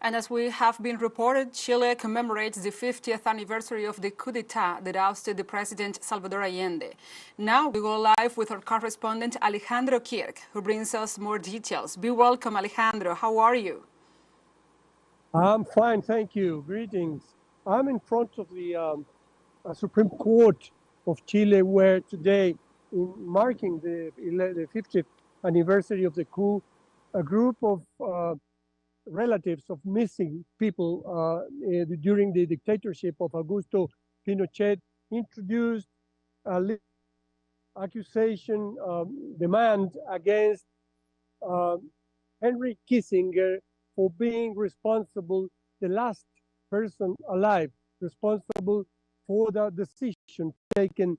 And as we have been reported, Chile commemorates the 50th anniversary of the coup d'etat that ousted the President Salvador Allende. Now we go live with our correspondent Alejandro Kirk, who brings us more details. Be welcome, Alejandro. How are you? I'm fine, thank you. Greetings. I'm in front of the Supreme Court of Chile, where today, in marking the 50th anniversary of the coup, a group of relatives of missing people during the dictatorship of Augusto Pinochet introduced a accusation demand against Henry Kissinger for being responsible, the last person alive, responsible for the decision taken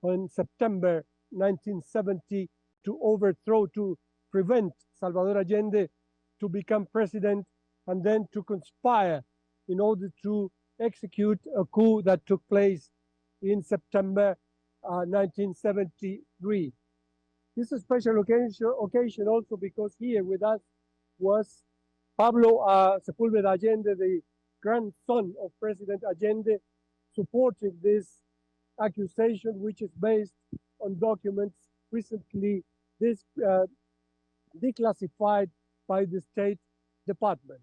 in September 1970 to prevent Salvador Allende to become president and then to conspire in order to execute a coup that took place in September 1973. This is a special occasion also because here with us was Pablo Sepúlveda Allende, the grandson of President Allende, supporting this accusation, which is based on documents recently declassified by the State Department.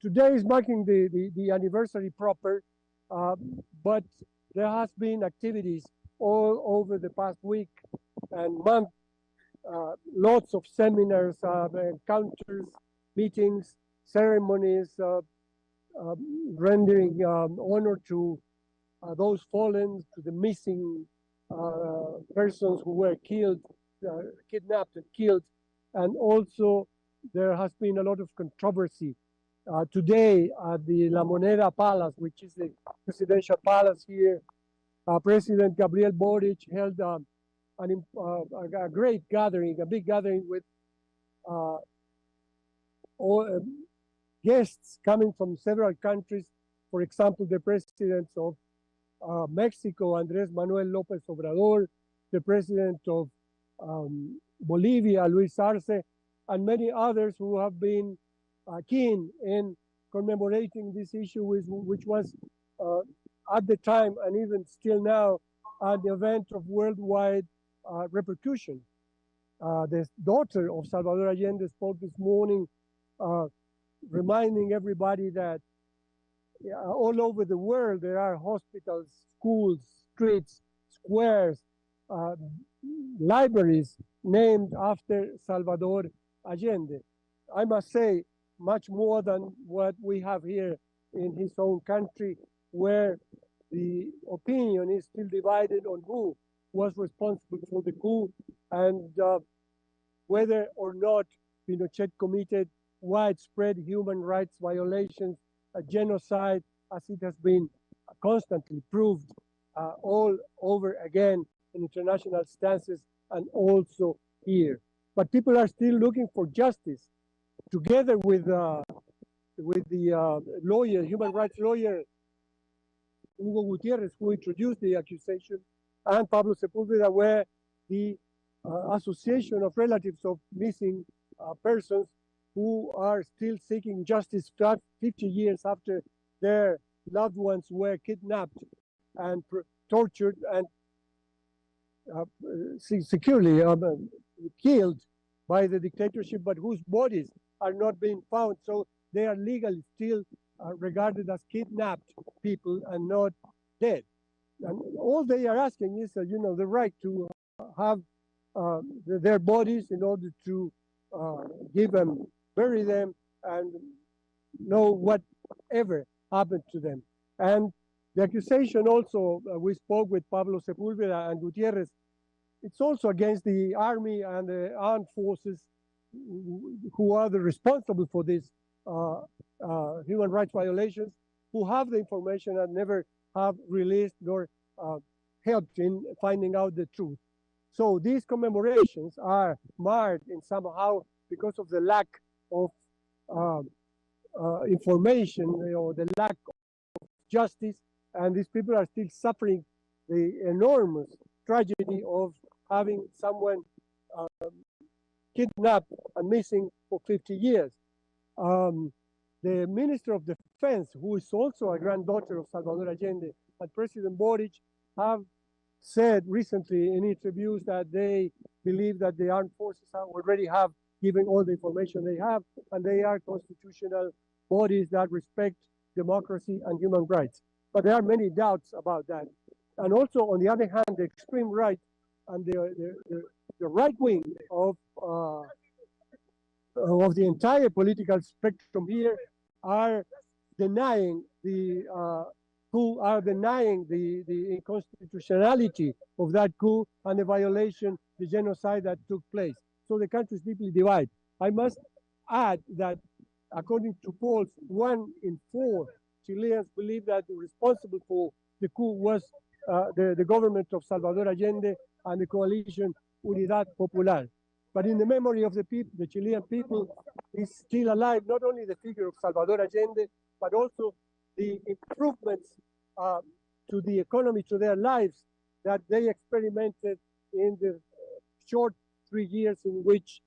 Today is marking the anniversary proper, but there has been activities all over the past week and month, lots of seminars, encounters, meetings, ceremonies, rendering honor to those fallen, to the missing persons who were killed, kidnapped and killed. And also there has been a lot of controversy today at the La Moneda Palace, which is the presidential palace here. President Gabriel Boric held a great gathering, a big gathering with all, guests coming from several countries. For example, the presidents of Mexico, Andrés Manuel López Obrador, the president of Bolivia, Luis Arce, and many others who have been keen in commemorating this issue, which was at the time and even still now an event of worldwide repercussion. The daughter of Salvador Allende spoke this morning, reminding everybody that all over the world there are hospitals, schools, streets, squares, libraries named after Salvador Allende. I must say, much more than what we have here in his own country, where the opinion is still divided on who was responsible for the coup and whether or not Pinochet committed widespread human rights violations, a genocide, as it has been constantly proved all over again in international stances and also here. But people are still looking for justice. Together with the lawyer, human rights lawyer, Hugo Gutierrez, who introduced the accusation, and Pablo Sepúlveda, were the Association of Relatives of Missing Persons who are still seeking justice 50 years after their loved ones were kidnapped and tortured and securely killed by the dictatorship, but whose bodies are not being found. So they are legally still regarded as kidnapped people and not dead. And all they are asking is, the right to have their bodies in order to bury them, and know whatever happened to them. And the accusation also, we spoke with Pablo Sepúlveda and Gutierrez, it's also against the army and the armed forces who are the responsible for these human rights violations, who have the information and never have released nor helped in finding out the truth. So these commemorations are marred in somehow because of the lack of information, the lack of justice, and these people are still suffering the enormous tragedy of having someone kidnapped and missing for 50 years. the Minister of Defense, who is also a granddaughter of Salvador Allende, and President Boric have said recently in interviews that they believe that the armed forces already have given all the information they have, and they are constitutional bodies that respect democracy and human rights. But there are many doubts about that. And also, on the other hand, the extreme right and the right wing of the entire political spectrum here are denying the coup, are denying the inconstitutionality of that coup and the violation, the genocide that took place. So the country is deeply divided. I must add that according to polls, 1 in 4 Chileans believe that the responsible for the coup was the government of Salvador Allende and the coalition Unidad Popular. But in the memory of the people, the Chilean people, is still alive not only the figure of Salvador Allende, but also the improvements to the economy, to their lives that they experimented in the short 3 years in which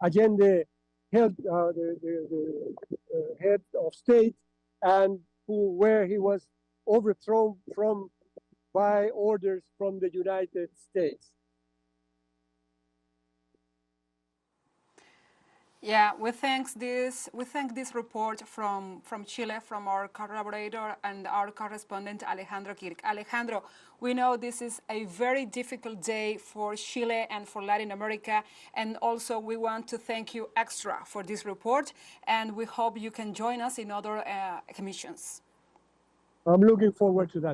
Allende held the head of state, and where he was overthrown by orders from the United States. Yeah, we thank this report from Chile, from our collaborator and our correspondent Alejandro Kirk. Alejandro, we know this is a very difficult day for Chile and for Latin America, and also we want to thank you extra for this report, and we hope you can join us in other commissions. I'm looking forward to that.